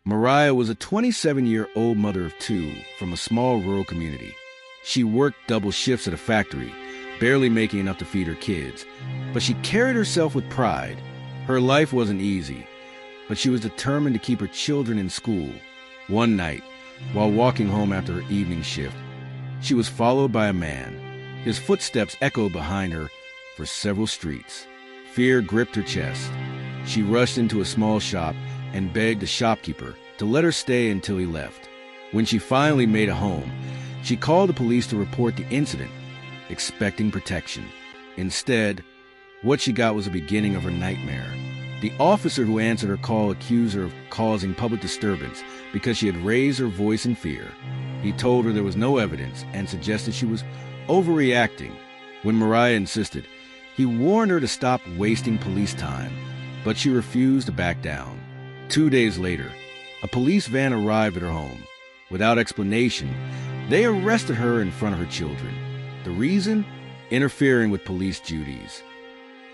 Mariah was a 27-year-old mother of two from a small rural community. She worked double shifts at a factory, barely making enough to feed her kids, but she carried herself with pride. Her life wasn't easy, but she was determined to keep her children in school. One night, while walking home after her evening shift, she was followed by a man. His footsteps echoed behind her for several streets. Fear gripped her chest. She rushed into a small shop and begged the shopkeeper to let her stay until he left. When she finally made it home, she called the police to report the incident, expecting protection. Instead, what she got was the beginning of her nightmare. The officer who answered her call accused her of causing public disturbance because she had raised her voice in fear. He told her there was no evidence and suggested she was overreacting. When Mariah insisted, he warned her to stop wasting police time, but she refused to back down. 2 days later, a police van arrived at her home. Without explanation, they arrested her in front of her children. The reason? Interfering with police duties.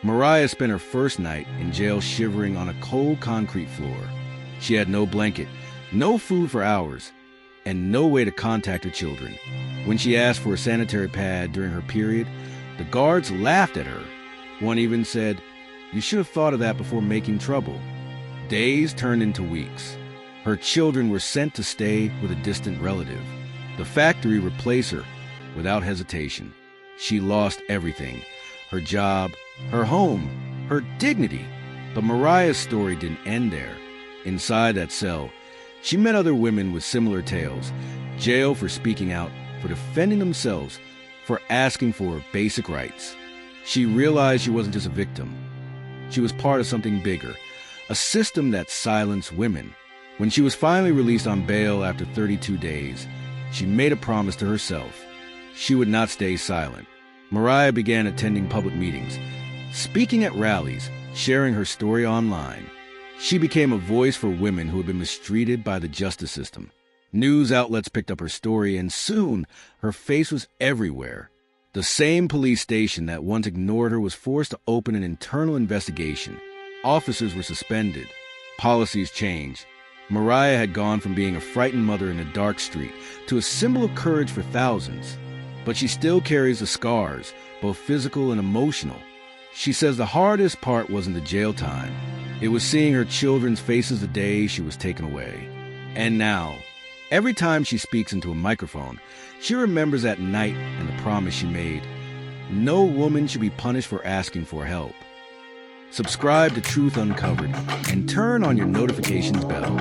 Mariah spent her first night in jail shivering on a cold concrete floor. She had no blanket, no food for hours, and no way to contact her children. When she asked for a sanitary pad during her period, the guards laughed at her. One even said, "You should have thought of that before making trouble." Days turned into weeks. Her children were sent to stay with a distant relative. The factory replaced her without hesitation. She lost everything: her job, her home, her dignity. But Mariah's story didn't end there. Inside that cell, she met other women with similar tales. Jailed for speaking out, for defending themselves, for asking for basic rights. She realized she wasn't just a victim. She was part of something bigger, a system that silenced women. When she was finally released on bail after 32 days, she made a promise to herself. She would not stay silent. Mariah began attending public meetings, speaking at rallies, sharing her story online. She became a voice for women who had been mistreated by the justice system. News outlets picked up her story, and soon her face was everywhere. The same police station that once ignored her was forced to open an internal investigation. Officers were suspended. Policies changed. Mariah had gone from being a frightened mother in a dark street to a symbol of courage for thousands. But she still carries the scars, both physical and emotional. She says the hardest part wasn't the jail time. It was seeing her children's faces the day she was taken away. And now, every time she speaks into a microphone, she remembers that night and the promise she made. No woman should be punished for asking for help. Subscribe to Truth Uncovered and turn on your notifications bell.